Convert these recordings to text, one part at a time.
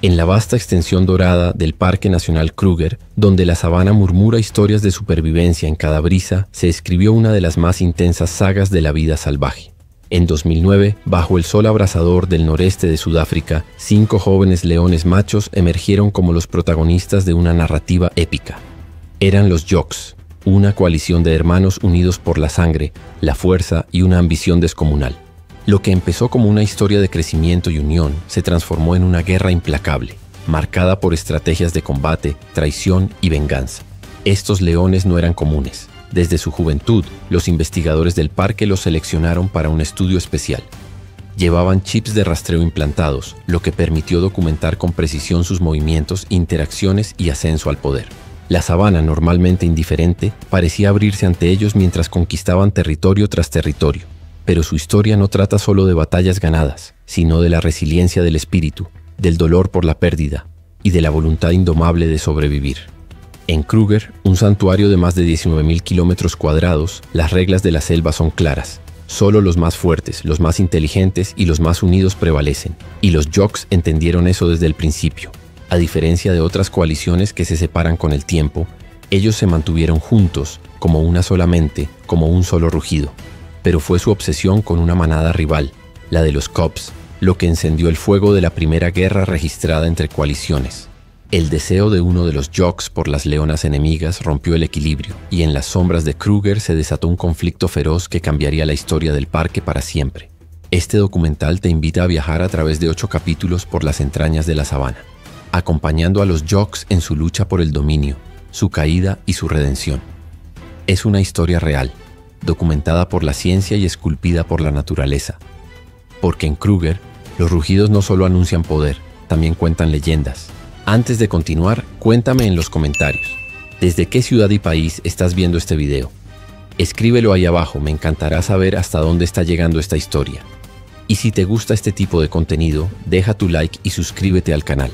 En la vasta extensión dorada del Parque Nacional Kruger, donde la sabana murmura historias de supervivencia en cada brisa, se escribió una de las más intensas sagas de la vida salvaje. En 2009, bajo el sol abrasador del noreste de Sudáfrica, 5 jóvenes leones machos emergieron como los protagonistas de una narrativa épica. Eran los Joks, una coalición de hermanos unidos por la sangre, la fuerza y una ambición descomunal. Lo que empezó como una historia de crecimiento y unión se transformó en una guerra implacable, marcada por estrategias de combate, traición y venganza. Estos leones no eran comunes. Desde su juventud, los investigadores del parque los seleccionaron para un estudio especial. Llevaban chips de rastreo implantados, lo que permitió documentar con precisión sus movimientos, interacciones y ascenso al poder. La sabana, normalmente indiferente, parecía abrirse ante ellos mientras conquistaban territorio tras territorio. Pero su historia no trata solo de batallas ganadas, sino de la resiliencia del espíritu, del dolor por la pérdida y de la voluntad indomable de sobrevivir. En Kruger, un santuario de más de 19.000 kilómetros cuadrados, las reglas de la selva son claras. Solo los más fuertes, los más inteligentes y los más unidos prevalecen. Y los Joks entendieron eso desde el principio. A diferencia de otras coaliciones que se separan con el tiempo, ellos se mantuvieron juntos, como una sola mente, como un solo rugido. Pero fue su obsesión con una manada rival, la de los Cubs, lo que encendió el fuego de la primera guerra registrada entre coaliciones. El deseo de uno de los Joks por las leonas enemigas rompió el equilibrio, y en las sombras de Kruger se desató un conflicto feroz que cambiaría la historia del parque para siempre. Este documental te invita a viajar a través de 8 capítulos por las entrañas de la sabana, acompañando a los Joks en su lucha por el dominio, su caída y su redención. Es una historia real, documentada por la ciencia y esculpida por la naturaleza. Porque en Kruger, los rugidos no solo anuncian poder, también cuentan leyendas. Antes de continuar, cuéntame en los comentarios, ¿desde qué ciudad y país estás viendo este video? Escríbelo ahí abajo, me encantará saber hasta dónde está llegando esta historia. Y si te gusta este tipo de contenido, deja tu like y suscríbete al canal.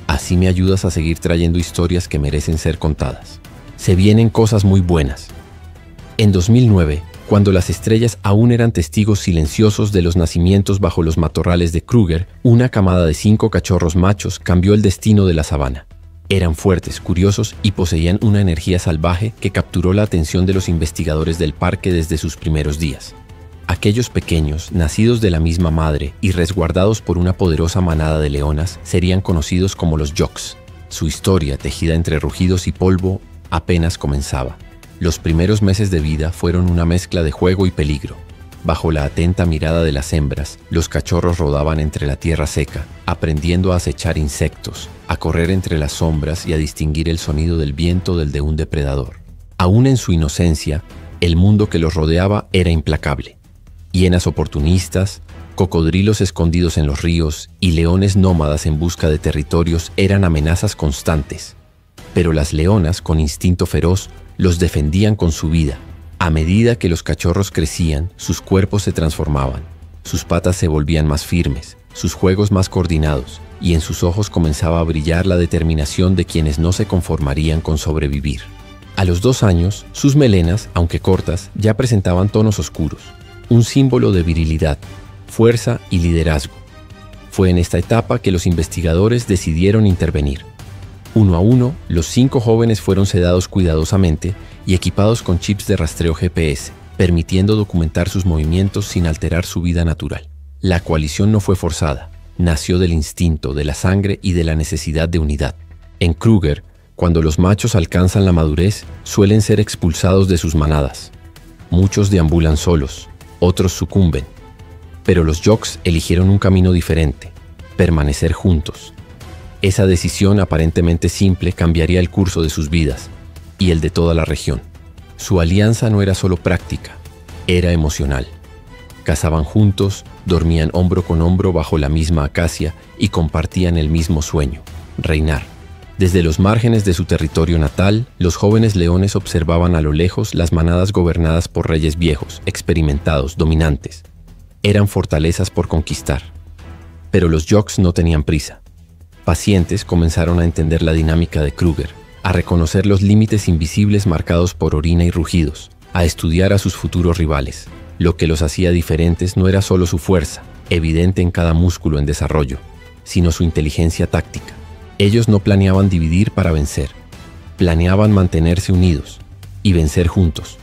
Así me ayudas a seguir trayendo historias que merecen ser contadas. Se vienen cosas muy buenas. En 2009, cuando las estrellas aún eran testigos silenciosos de los nacimientos bajo los matorrales de Kruger, una camada de 5 cachorros machos cambió el destino de la sabana. Eran fuertes, curiosos y poseían una energía salvaje que capturó la atención de los investigadores del parque desde sus primeros días. Aquellos pequeños, nacidos de la misma madre y resguardados por una poderosa manada de leonas, serían conocidos como los Joks. Su historia, tejida entre rugidos y polvo, apenas comenzaba. Los primeros meses de vida fueron una mezcla de juego y peligro. Bajo la atenta mirada de las hembras, los cachorros rodaban entre la tierra seca, aprendiendo a acechar insectos, a correr entre las sombras y a distinguir el sonido del viento del de un depredador. Aún en su inocencia, el mundo que los rodeaba era implacable. Hienas oportunistas, cocodrilos escondidos en los ríos y leones nómadas en busca de territorios eran amenazas constantes. Pero las leonas, con instinto feroz, los defendían con su vida. A medida que los cachorros crecían, sus cuerpos se transformaban, sus patas se volvían más firmes, sus juegos más coordinados, y en sus ojos comenzaba a brillar la determinación de quienes no se conformarían con sobrevivir. A los 2 años, sus melenas, aunque cortas, ya presentaban tonos oscuros, un símbolo de virilidad, fuerza y liderazgo. Fue en esta etapa que los investigadores decidieron intervenir. Uno a uno, los 5 jóvenes fueron sedados cuidadosamente y equipados con chips de rastreo GPS, permitiendo documentar sus movimientos sin alterar su vida natural. La coalición no fue forzada, nació del instinto, de la sangre y de la necesidad de unidad. En Kruger, cuando los machos alcanzan la madurez, suelen ser expulsados de sus manadas. Muchos deambulan solos, otros sucumben. Pero los Joks eligieron un camino diferente, permanecer juntos. Esa decisión aparentemente simple cambiaría el curso de sus vidas y el de toda la región. Su alianza no era solo práctica, era emocional. Cazaban juntos, dormían hombro con hombro bajo la misma acacia y compartían el mismo sueño, reinar. Desde los márgenes de su territorio natal, los jóvenes leones observaban a lo lejos las manadas gobernadas por reyes viejos, experimentados, dominantes. Eran fortalezas por conquistar. Pero los Joks no tenían prisa. Pacientes, comenzaron a entender la dinámica de Kruger, a reconocer los límites invisibles marcados por orina y rugidos, a estudiar a sus futuros rivales. Lo que los hacía diferentes no era solo su fuerza, evidente en cada músculo en desarrollo, sino su inteligencia táctica. Ellos no planeaban dividir para vencer, planeaban mantenerse unidos y vencer juntos.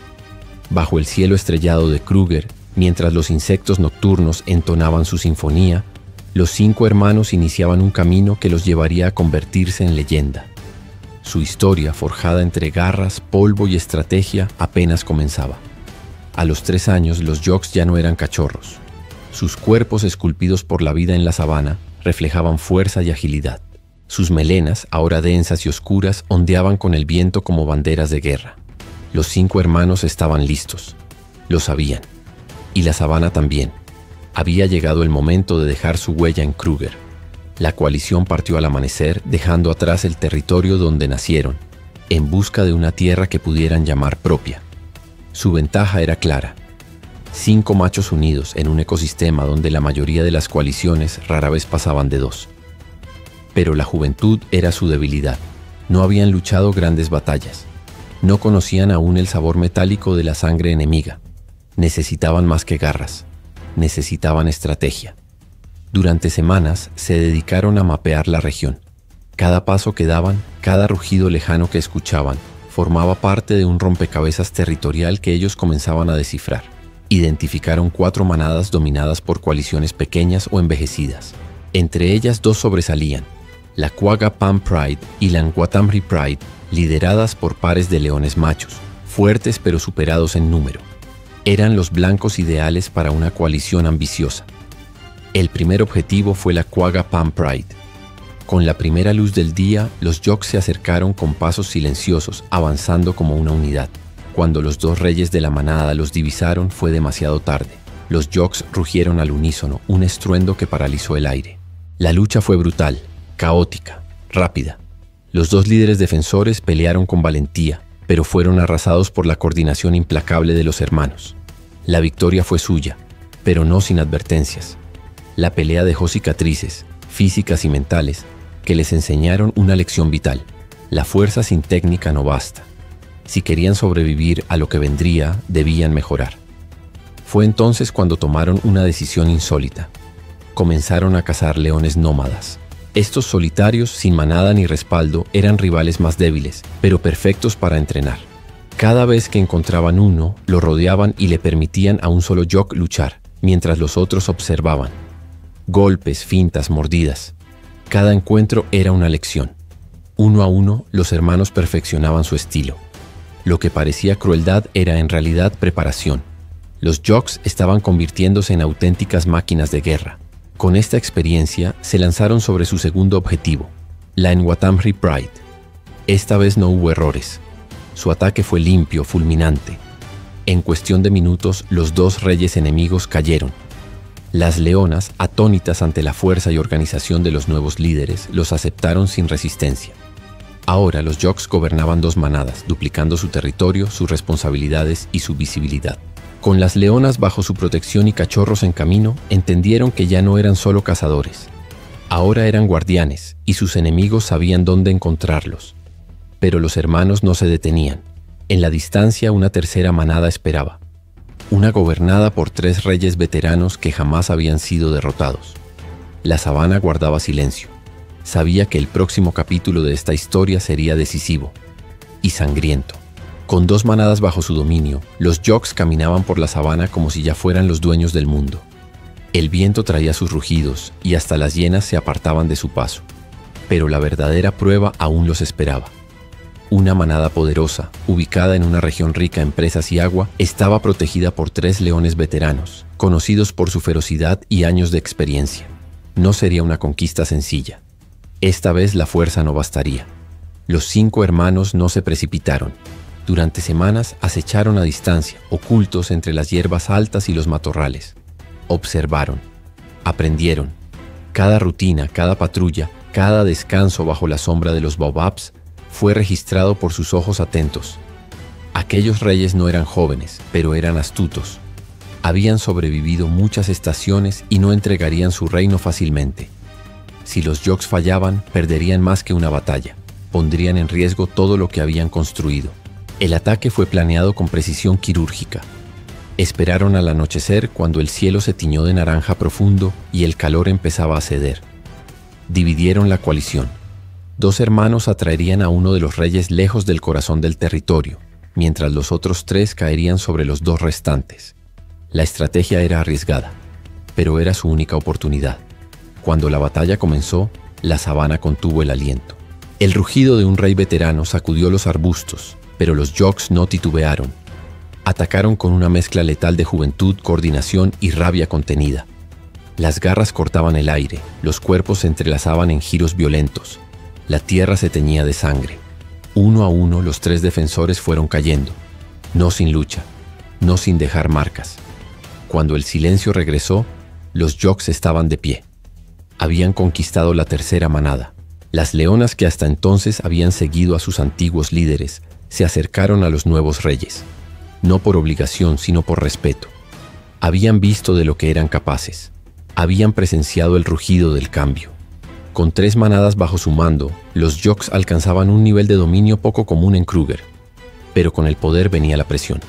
Bajo el cielo estrellado de Kruger, mientras los insectos nocturnos entonaban su sinfonía, los 5 hermanos iniciaban un camino que los llevaría a convertirse en leyenda. Su historia, forjada entre garras, polvo y estrategia, apenas comenzaba. A los 3 años, los Jocks ya no eran cachorros. Sus cuerpos, esculpidos por la vida en la sabana, reflejaban fuerza y agilidad. Sus melenas, ahora densas y oscuras, ondeaban con el viento como banderas de guerra. Los 5 hermanos estaban listos. Lo sabían. Y la sabana también. Había llegado el momento de dejar su huella en Kruger. La coalición partió al amanecer, dejando atrás el territorio donde nacieron, en busca de una tierra que pudieran llamar propia. Su ventaja era clara. 5 machos unidos en un ecosistema donde la mayoría de las coaliciones rara vez pasaban de 2. Pero la juventud era su debilidad. No habían luchado grandes batallas. No conocían aún el sabor metálico de la sangre enemiga. Necesitaban más que garras. Necesitaban estrategia. Durante semanas se dedicaron a mapear la región. Cada paso que daban, cada rugido lejano que escuchaban, formaba parte de un rompecabezas territorial que ellos comenzaban a descifrar. Identificaron 4 manadas dominadas por coaliciones pequeñas o envejecidas. Entre ellas 2 sobresalían, la Quagga Pan Pride y la Ngwatamri Pride, lideradas por pares de leones machos, fuertes pero superados en número. Eran los blancos ideales para una coalición ambiciosa. El primer objetivo fue la Quagga Pan Pride. Con la primera luz del día, los Jocks se acercaron con pasos silenciosos, avanzando como una unidad. Cuando los 2 reyes de la manada los divisaron, fue demasiado tarde. Los Jocks rugieron al unísono, un estruendo que paralizó el aire. La lucha fue brutal, caótica, rápida. Los 2 líderes defensores pelearon con valentía, pero fueron arrasados por la coordinación implacable de los hermanos. La victoria fue suya, pero no sin advertencias. La pelea dejó cicatrices, físicas y mentales, que les enseñaron una lección vital. La fuerza sin técnica no basta. Si querían sobrevivir a lo que vendría, debían mejorar. Fue entonces cuando tomaron una decisión insólita. Comenzaron a cazar leones nómadas. Estos solitarios, sin manada ni respaldo, eran rivales más débiles, pero perfectos para entrenar. Cada vez que encontraban uno, lo rodeaban y le permitían a un solo Jock luchar, mientras los otros observaban. Golpes, fintas, mordidas. Cada encuentro era una lección. Uno a uno, los hermanos perfeccionaban su estilo. Lo que parecía crueldad era en realidad preparación. Los Jocks estaban convirtiéndose en auténticas máquinas de guerra. Con esta experiencia, se lanzaron sobre su segundo objetivo, la Ngwatamri Pride. Esta vez no hubo errores. Su ataque fue limpio, fulminante. En cuestión de minutos, los 2 reyes enemigos cayeron. Las leonas, atónitas ante la fuerza y organización de los nuevos líderes, los aceptaron sin resistencia. Ahora los Jocks gobernaban 2 manadas, duplicando su territorio, sus responsabilidades y su visibilidad. Con las leonas bajo su protección y cachorros en camino, entendieron que ya no eran solo cazadores. Ahora eran guardianes, y sus enemigos sabían dónde encontrarlos. Pero los hermanos no se detenían. En la distancia, una tercera manada esperaba. Una gobernada por 3 reyes veteranos que jamás habían sido derrotados. La sabana guardaba silencio. Sabía que el próximo capítulo de esta historia sería decisivo y sangriento. Con 2 manadas bajo su dominio, los Jocks caminaban por la sabana como si ya fueran los dueños del mundo. El viento traía sus rugidos y hasta las hienas se apartaban de su paso. Pero la verdadera prueba aún los esperaba. Una manada poderosa, ubicada en una región rica en presas y agua, estaba protegida por 3 leones veteranos, conocidos por su ferocidad y años de experiencia. No sería una conquista sencilla. Esta vez la fuerza no bastaría. Los 5 hermanos no se precipitaron. Durante semanas acecharon a distancia, ocultos entre las hierbas altas y los matorrales. Observaron, aprendieron. Cada rutina, cada patrulla, cada descanso bajo la sombra de los baobabs fue registrado por sus ojos atentos. Aquellos reyes no eran jóvenes, pero eran astutos. Habían sobrevivido muchas estaciones y no entregarían su reino fácilmente. Si los Jocks fallaban, perderían más que una batalla. Pondrían en riesgo todo lo que habían construido. El ataque fue planeado con precisión quirúrgica. Esperaron al anochecer cuando el cielo se tiñó de naranja profundo y el calor empezaba a ceder. Dividieron la coalición. 2 hermanos atraerían a uno de los reyes lejos del corazón del territorio, mientras los otros 3 caerían sobre los 2 restantes. La estrategia era arriesgada, pero era su única oportunidad. Cuando la batalla comenzó, la sabana contuvo el aliento. El rugido de un rey veterano sacudió los arbustos, pero los Jocks no titubearon. Atacaron con una mezcla letal de juventud, coordinación y rabia contenida. Las garras cortaban el aire, los cuerpos se entrelazaban en giros violentos. La tierra se teñía de sangre. Uno a uno los 3 defensores fueron cayendo, no sin lucha, no sin dejar marcas. Cuando el silencio regresó, los Jocks estaban de pie. Habían conquistado la tercera manada. Las leonas que hasta entonces habían seguido a sus antiguos líderes se acercaron a los nuevos reyes, no por obligación sino por respeto. Habían visto de lo que eran capaces, habían presenciado el rugido del cambio. Con 3 manadas bajo su mando, los Jocks alcanzaban un nivel de dominio poco común en Kruger, pero con el poder venía la presión.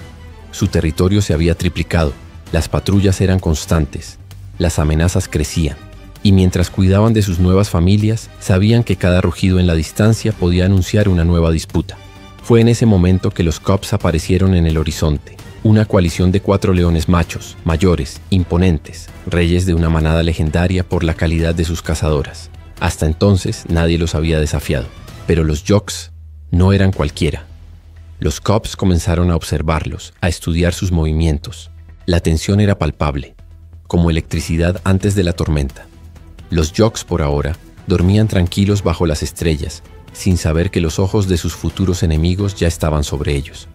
Su territorio se había triplicado, las patrullas eran constantes, las amenazas crecían. Y mientras cuidaban de sus nuevas familias, sabían que cada rugido en la distancia podía anunciar una nueva disputa. Fue en ese momento que los Cubs aparecieron en el horizonte, una coalición de 4 leones machos, mayores, imponentes, reyes de una manada legendaria por la calidad de sus cazadoras. Hasta entonces nadie los había desafiado, pero los Jocks no eran cualquiera. Los Cubs comenzaron a observarlos, a estudiar sus movimientos. La tensión era palpable, como electricidad antes de la tormenta. Los Jocks por ahora dormían tranquilos bajo las estrellas, sin saber que los ojos de sus futuros enemigos ya estaban sobre ellos.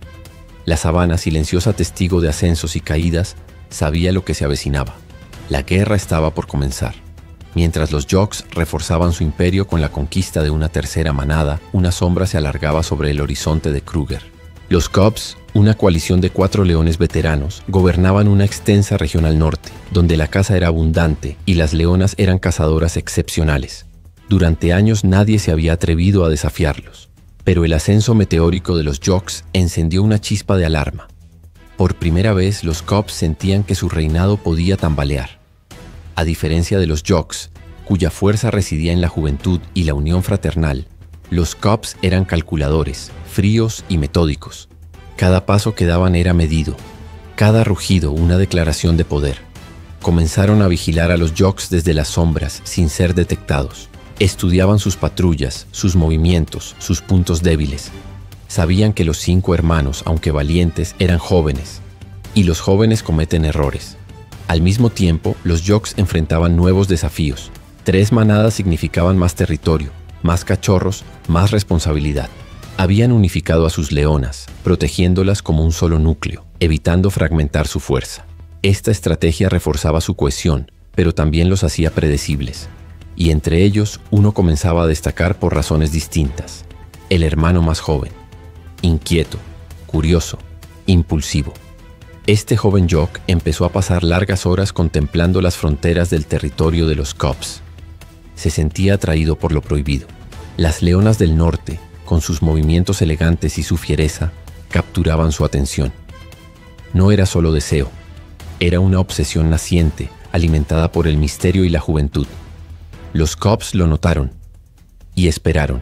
La sabana, silenciosa testigo de ascensos y caídas, sabía lo que se avecinaba. La guerra estaba por comenzar. Mientras los Jocks reforzaban su imperio con la conquista de una tercera manada, una sombra se alargaba sobre el horizonte de Kruger. Los Cubs, una coalición de 4 leones veteranos, gobernaban una extensa región al norte, donde la caza era abundante y las leonas eran cazadoras excepcionales. Durante años nadie se había atrevido a desafiarlos, pero el ascenso meteórico de los Jocks encendió una chispa de alarma. Por primera vez los Cubs sentían que su reinado podía tambalear. A diferencia de los Jocks, cuya fuerza residía en la juventud y la unión fraternal, los Cubs eran calculadores, fríos y metódicos. Cada paso que daban era medido, cada rugido una declaración de poder. Comenzaron a vigilar a los Jocks desde las sombras sin ser detectados. Estudiaban sus patrullas, sus movimientos, sus puntos débiles. Sabían que los 5 hermanos, aunque valientes, eran jóvenes, y los jóvenes cometen errores. Al mismo tiempo, los Jocks enfrentaban nuevos desafíos. 3 manadas significaban más territorio, más cachorros, más responsabilidad. Habían unificado a sus leonas, protegiéndolas como un solo núcleo, evitando fragmentar su fuerza. Esta estrategia reforzaba su cohesión, pero también los hacía predecibles. Y entre ellos, uno comenzaba a destacar por razones distintas. El hermano más joven, inquieto, curioso, impulsivo. Este joven Jock empezó a pasar largas horas contemplando las fronteras del territorio de los Cubs. Se sentía atraído por lo prohibido. Las leonas del norte, con sus movimientos elegantes y su fiereza, capturaban su atención. No era solo deseo, era una obsesión naciente, alimentada por el misterio y la juventud. Los Cubs lo notaron y esperaron.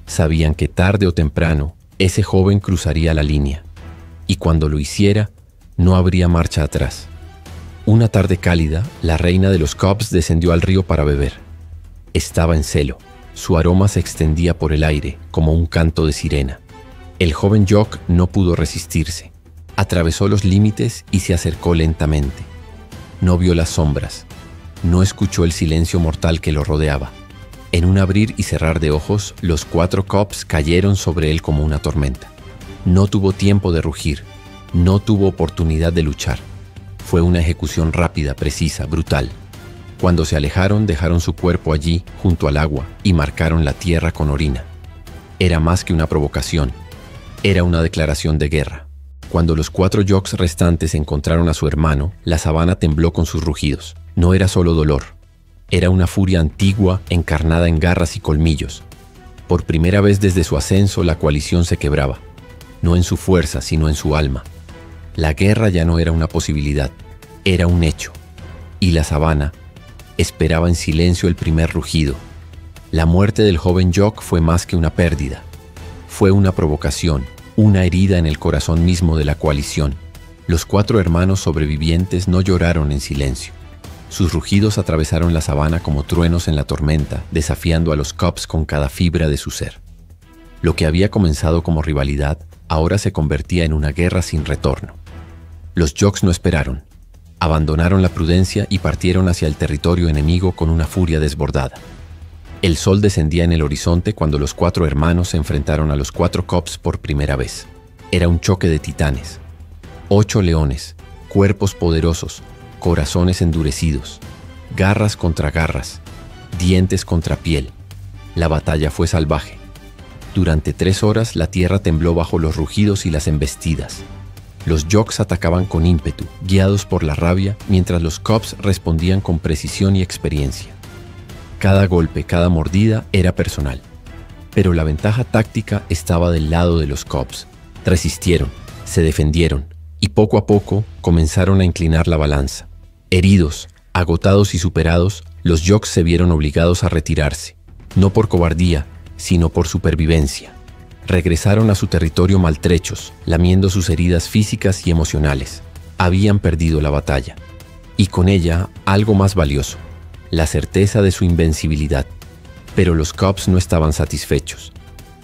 Sabían que tarde o temprano ese joven cruzaría la línea, y cuando lo hiciera, no habría marcha atrás. Una tarde cálida, la reina de los Cubs descendió al río para beber. Estaba en celo. Su aroma se extendía por el aire como un canto de sirena. El joven Jock no pudo resistirse. Atravesó los límites y se acercó lentamente. No vio las sombras. No escuchó el silencio mortal que lo rodeaba. En un abrir y cerrar de ojos, los 4 Cubs cayeron sobre él como una tormenta. No tuvo tiempo de rugir. No tuvo oportunidad de luchar. Fue una ejecución rápida, precisa, brutal. Cuando se alejaron, dejaron su cuerpo allí, junto al agua, y marcaron la tierra con orina. Era más que una provocación. Era una declaración de guerra. Cuando los 4 Jocks restantes encontraron a su hermano, la sabana tembló con sus rugidos. No era solo dolor. Era una furia antigua, encarnada en garras y colmillos. Por primera vez desde su ascenso, la coalición se quebraba. No en su fuerza, sino en su alma. La guerra ya no era una posibilidad, era un hecho. Y la sabana esperaba en silencio el primer rugido, La muerte del joven Jock fue más que una pérdida. Fue una provocación, una herida en el corazón mismo de la coalición. Los 4 hermanos sobrevivientes no lloraron en silencio. Sus rugidos atravesaron la sabana como truenos en la tormenta, desafiando a los Cubs con cada fibra de su ser. Lo que había comenzado como rivalidad, ahora se convertía en una guerra sin retorno. Los Jocks no esperaron. Abandonaron la prudencia y partieron hacia el territorio enemigo con una furia desbordada. El sol descendía en el horizonte cuando los 4 hermanos se enfrentaron a los 4 Cubs por primera vez. Era un choque de titanes. 8 leones, cuerpos poderosos, corazones endurecidos, garras contra garras, dientes contra piel. La batalla fue salvaje. Durante 3 horas la tierra tembló bajo los rugidos y las embestidas. Los Jocks atacaban con ímpetu, guiados por la rabia, mientras los Cubs respondían con precisión y experiencia. Cada golpe, cada mordida era personal. Pero la ventaja táctica estaba del lado de los Cubs. Resistieron, se defendieron, y poco a poco comenzaron a inclinar la balanza. Heridos, agotados y superados, los Jocks se vieron obligados a retirarse, no por cobardía, sino por supervivencia. Regresaron a su territorio maltrechos, lamiendo sus heridas físicas y emocionales. Habían perdido la batalla, y con ella algo más valioso, la certeza de su invencibilidad. Pero los Cubs no estaban satisfechos.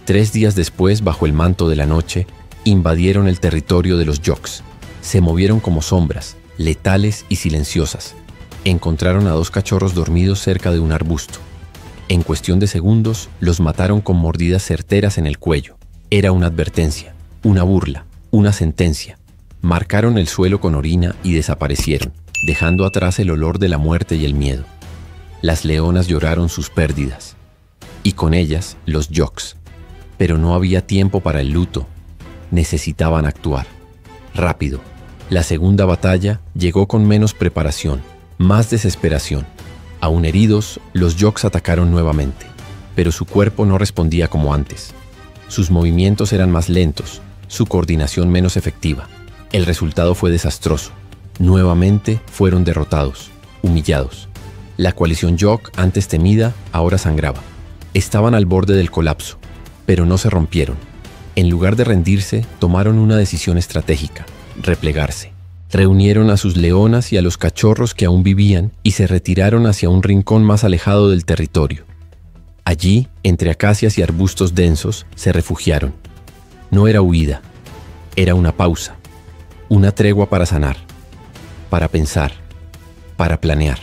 3 días después, bajo el manto de la noche, invadieron el territorio de los Jocks. Se movieron como sombras, letales y silenciosas. Encontraron a 2 cachorros dormidos cerca de un arbusto. En cuestión de segundos, los mataron con mordidas certeras en el cuello. Era una advertencia, una burla, una sentencia. Marcaron el suelo con orina y desaparecieron, dejando atrás el olor de la muerte y el miedo. Las leonas lloraron sus pérdidas, y con ellas los Jocks. Pero no había tiempo para el luto. Necesitaban actuar. Rápido. La segunda batalla llegó con menos preparación, más desesperación. Aún heridos, los Jocks atacaron nuevamente, pero su cuerpo no respondía como antes. Sus movimientos eran más lentos, su coordinación menos efectiva. El resultado fue desastroso. Nuevamente fueron derrotados, humillados. La coalición Jock, antes temida, ahora sangraba. Estaban al borde del colapso, pero no se rompieron. En lugar de rendirse, tomaron una decisión estratégica: replegarse. Reunieron a sus leonas y a los cachorros que aún vivían y se retiraron hacia un rincón más alejado del territorio. Allí, entre acacias y arbustos densos, se refugiaron. No era huida, era una pausa, una tregua para sanar, para pensar, para planear.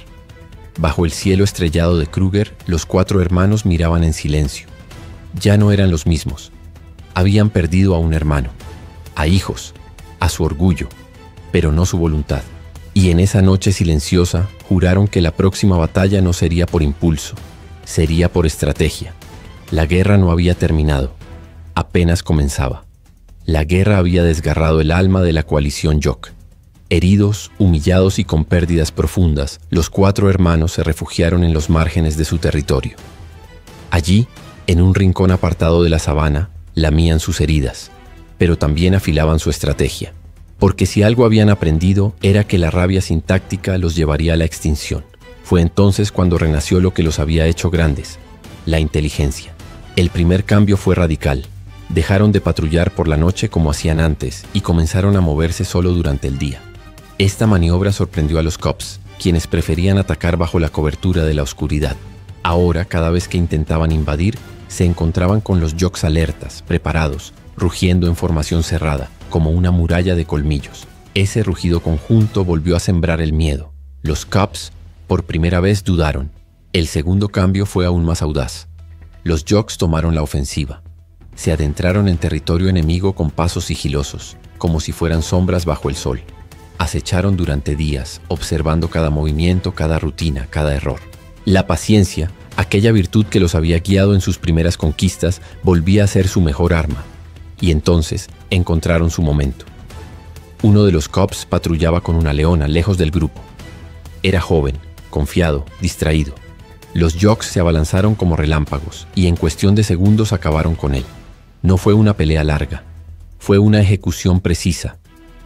Bajo el cielo estrellado de Kruger, los 4 hermanos miraban en silencio. Ya no eran los mismos. Habían perdido a un hermano, a hijos, a su orgullo, pero no su voluntad. Y en esa noche silenciosa juraron que la próxima batalla no sería por impulso, sería por estrategia. La guerra no había terminado, apenas comenzaba. La guerra había desgarrado el alma de la coalición Jock. Heridos, humillados y con pérdidas profundas, los 4 hermanos se refugiaron en los márgenes de su territorio. Allí, en un rincón apartado de la sabana, lamían sus heridas, pero también afilaban su estrategia. Porque si algo habían aprendido era que la rabia sin táctica los llevaría a la extinción. Fue entonces cuando renació lo que los había hecho grandes: la inteligencia. El primer cambio fue radical. Dejaron de patrullar por la noche como hacían antes y comenzaron a moverse solo durante el día. Esta maniobra sorprendió a los Cubs, quienes preferían atacar bajo la cobertura de la oscuridad. Ahora, cada vez que intentaban invadir, se encontraban con los Jocks alertas, preparados, rugiendo en formación cerrada, como una muralla de colmillos. Ese rugido conjunto volvió a sembrar el miedo. Los Cubs, por primera vez, dudaron. El segundo cambio fue aún más audaz. Los Jocks tomaron la ofensiva. Se adentraron en territorio enemigo con pasos sigilosos, como si fueran sombras bajo el sol. Acecharon durante días, observando cada movimiento, cada rutina, cada error. La paciencia, aquella virtud que los había guiado en sus primeras conquistas, volvía a ser su mejor arma. Y entonces encontraron su momento. Uno de los Cubs patrullaba con una leona lejos del grupo. Era joven, confiado, distraído. Los Jocks se abalanzaron como relámpagos y en cuestión de segundos acabaron con él. No fue una pelea larga, fue una ejecución precisa.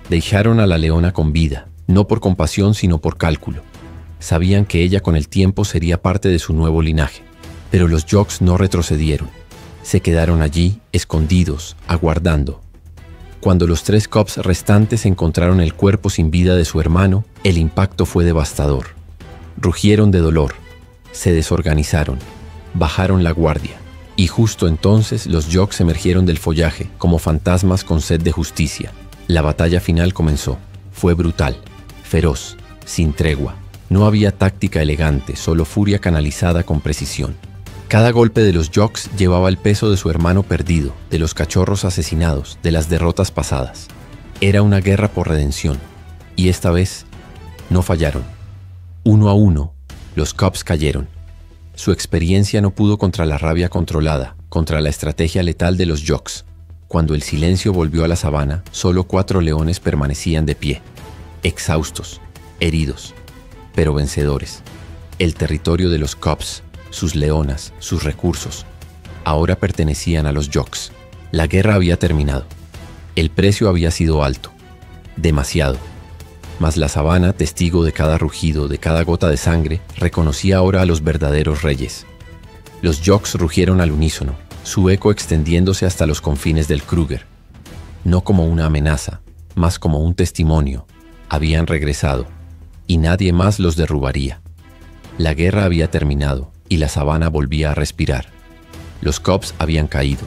Dejaron a la leona con vida, no por compasión sino por cálculo. Sabían que ella con el tiempo sería parte de su nuevo linaje. Pero los Jocks no retrocedieron. Se quedaron allí, escondidos, aguardando. Cuando los 3 cubs restantes encontraron el cuerpo sin vida de su hermano, el impacto fue devastador. Rugieron de dolor, se desorganizaron, bajaron la guardia, y justo entonces los Jocks emergieron del follaje como fantasmas con sed de justicia. La batalla final comenzó. Fue brutal, feroz, sin tregua. No había táctica elegante, solo furia canalizada con precisión. Cada golpe de los Jocks llevaba el peso de su hermano perdido, de los cachorros asesinados, de las derrotas pasadas. Era una guerra por redención, y esta vez no fallaron. 1 a 1, los cubs cayeron. Su experiencia no pudo contra la rabia controlada, contra la estrategia letal de los Jocks. Cuando el silencio volvió a la sabana, solo 4 leones permanecían de pie, exhaustos, heridos, pero vencedores. El territorio de los cubs, sus leonas, sus recursos, ahora pertenecían a los Jocks. La guerra había terminado. El precio había sido alto, demasiado. Mas la sabana, testigo de cada rugido, de cada gota de sangre, reconocía ahora a los verdaderos reyes. Los Jocks rugieron al unísono, su eco extendiéndose hasta los confines del Kruger. No como una amenaza, más como un testimonio. Habían regresado, y nadie más los derrubaría. La guerra había terminado, y la sabana volvía a respirar. Los cubs habían caído.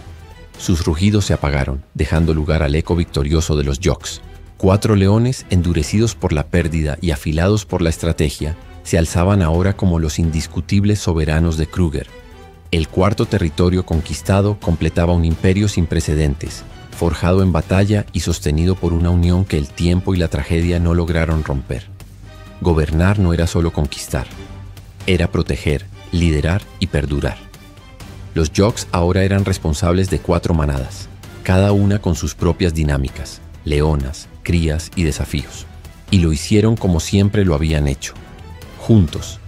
Sus rugidos se apagaron, dejando lugar al eco victorioso de los Jocks. 4 leones, endurecidos por la pérdida y afilados por la estrategia, se alzaban ahora como los indiscutibles soberanos de Kruger. El 4º territorio conquistado completaba un imperio sin precedentes, forjado en batalla y sostenido por una unión que el tiempo y la tragedia no lograron romper. Gobernar no era solo conquistar, era proteger, liderar y perdurar. Los Jocks ahora eran responsables de 4 manadas, cada una con sus propias dinámicas, leonas, crías y desafíos. Y lo hicieron como siempre lo habían hecho, juntos.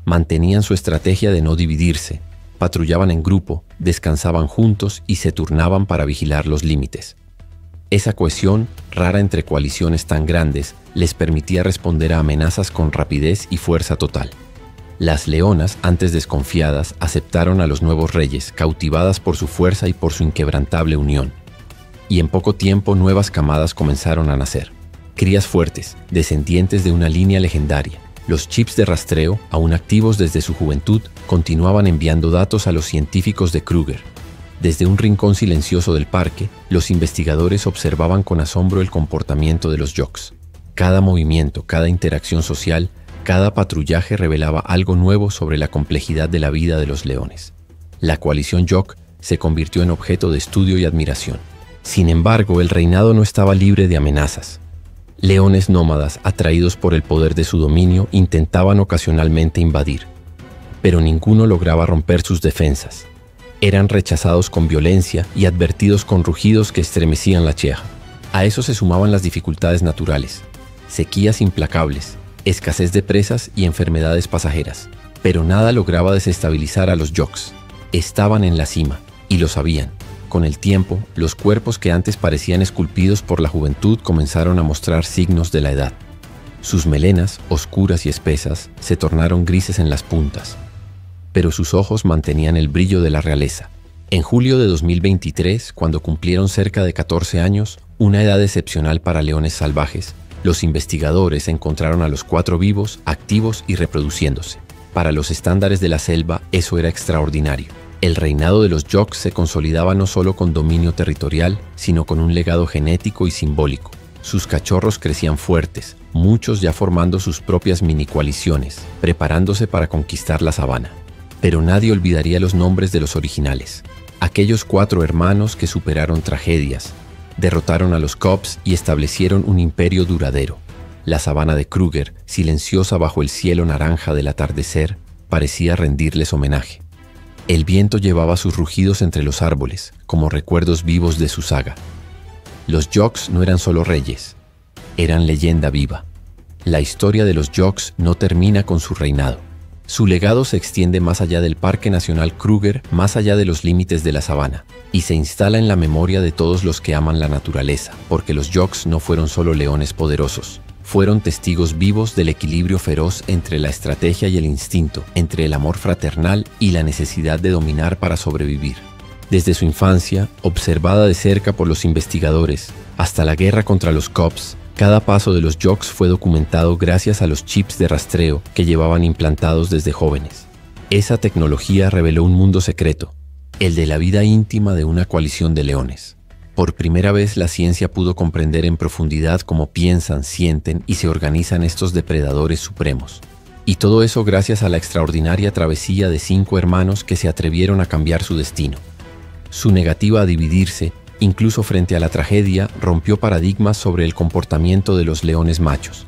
Mantenían su estrategia de no dividirse, patrullaban en grupo, descansaban juntos y se turnaban para vigilar los límites. Esa cohesión, rara entre coaliciones tan grandes, les permitía responder a amenazas con rapidez y fuerza total. Las leonas, antes desconfiadas, aceptaron a los nuevos reyes, cautivadas por su fuerza y por su inquebrantable unión. Y en poco tiempo nuevas camadas comenzaron a nacer. Crías fuertes, descendientes de una línea legendaria. Los chips de rastreo, aún activos desde su juventud, continuaban enviando datos a los científicos de Kruger. Desde un rincón silencioso del parque, los investigadores observaban con asombro el comportamiento de los Jocks. Cada movimiento, cada interacción social, cada patrullaje revelaba algo nuevo sobre la complejidad de la vida de los leones. La coalición Jock se convirtió en objeto de estudio y admiración. Sin embargo, el reinado no estaba libre de amenazas. Leones nómadas, atraídos por el poder de su dominio, intentaban ocasionalmente invadir, pero ninguno lograba romper sus defensas. Eran rechazados con violencia y advertidos con rugidos que estremecían la cheja. A eso se sumaban las dificultades naturales, sequías implacables, escasez de presas y enfermedades pasajeras. Pero nada lograba desestabilizar a los Jocks. Estaban en la cima, y lo sabían. Con el tiempo, los cuerpos que antes parecían esculpidos por la juventud comenzaron a mostrar signos de la edad. Sus melenas, oscuras y espesas, se tornaron grises en las puntas, pero sus ojos mantenían el brillo de la realeza. En julio de 2023, cuando cumplieron cerca de 14 años, una edad excepcional para leones salvajes, los investigadores encontraron a los 4 vivos, activos y reproduciéndose. Para los estándares de la selva, eso era extraordinario. El reinado de los Jocks se consolidaba no solo con dominio territorial, sino con un legado genético y simbólico. Sus cachorros crecían fuertes, muchos ya formando sus propias mini coaliciones, preparándose para conquistar la sabana. Pero nadie olvidaría los nombres de los originales. Aquellos 4 hermanos que superaron tragedias, derrotaron a los cubs y establecieron un imperio duradero. La sabana de Kruger, silenciosa bajo el cielo naranja del atardecer, parecía rendirles homenaje. El viento llevaba sus rugidos entre los árboles, como recuerdos vivos de su saga. Los Jocks no eran solo reyes, eran leyenda viva. La historia de los Jocks no termina con su reinado. Su legado se extiende más allá del Parque Nacional Kruger, más allá de los límites de la sabana, y se instala en la memoria de todos los que aman la naturaleza, porque los Jocks no fueron solo leones poderosos, Fueron testigos vivos del equilibrio feroz entre la estrategia y el instinto, entre el amor fraternal y la necesidad de dominar para sobrevivir. Desde su infancia, observada de cerca por los investigadores, hasta la guerra contra los Cubs, cada paso de los Jocks fue documentado gracias a los chips de rastreo que llevaban implantados desde jóvenes. Esa tecnología reveló un mundo secreto, el de la vida íntima de una coalición de leones. Por primera vez la ciencia pudo comprender en profundidad cómo piensan, sienten y se organizan estos depredadores supremos. Y todo eso gracias a la extraordinaria travesía de 5 hermanos que se atrevieron a cambiar su destino. Su negativa a dividirse, incluso frente a la tragedia, rompió paradigmas sobre el comportamiento de los leones machos.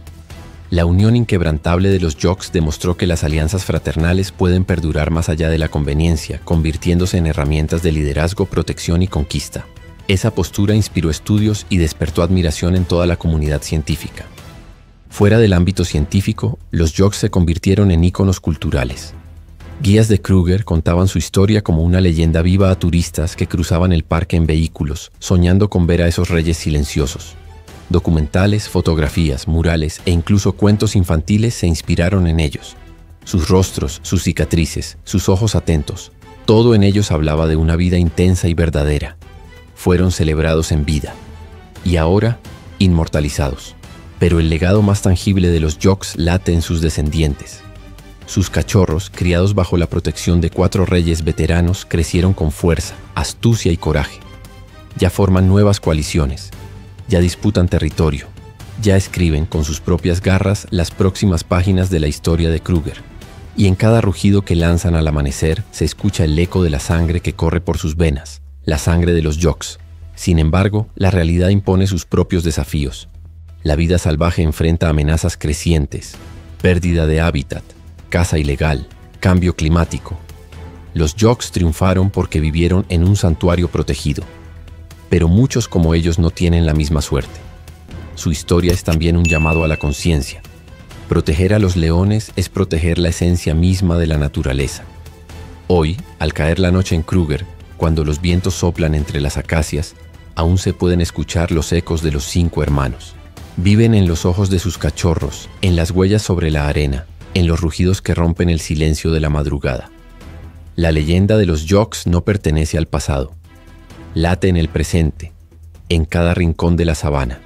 La unión inquebrantable de los Jocks demostró que las alianzas fraternales pueden perdurar más allá de la conveniencia, convirtiéndose en herramientas de liderazgo, protección y conquista. Esa postura inspiró estudios y despertó admiración en toda la comunidad científica. Fuera del ámbito científico, los Jocks se convirtieron en íconos culturales. Guías de Kruger contaban su historia como una leyenda viva a turistas que cruzaban el parque en vehículos, soñando con ver a esos reyes silenciosos. Documentales, fotografías, murales e incluso cuentos infantiles se inspiraron en ellos. Sus rostros, sus cicatrices, sus ojos atentos, todo en ellos hablaba de una vida intensa y verdadera. Fueron celebrados en vida y ahora inmortalizados. Pero el legado más tangible de los Jocks late en sus descendientes. Sus cachorros, criados bajo la protección de 4 reyes veteranos, crecieron con fuerza, astucia y coraje. Ya forman nuevas coaliciones, ya disputan territorio, ya escriben con sus propias garras las próximas páginas de la historia de Kruger. Y en cada rugido que lanzan al amanecer se escucha el eco de la sangre que corre por sus venas, la sangre de los Jocks. Sin embargo, la realidad impone sus propios desafíos. La vida salvaje enfrenta amenazas crecientes, pérdida de hábitat, caza ilegal, cambio climático. Los Jocks triunfaron porque vivieron en un santuario protegido. Pero muchos como ellos no tienen la misma suerte. Su historia es también un llamado a la conciencia. Proteger a los leones es proteger la esencia misma de la naturaleza. Hoy, al caer la noche en Kruger, cuando los vientos soplan entre las acacias, aún se pueden escuchar los ecos de los 5 hermanos. Viven en los ojos de sus cachorros, en las huellas sobre la arena, en los rugidos que rompen el silencio de la madrugada. La leyenda de los Jocks no pertenece al pasado. Late en el presente, en cada rincón de la sabana.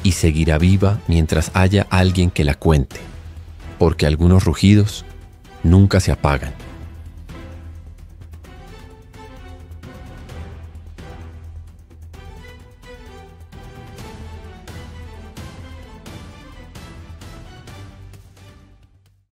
Y seguirá viva mientras haya alguien que la cuente, porque algunos rugidos nunca se apagan.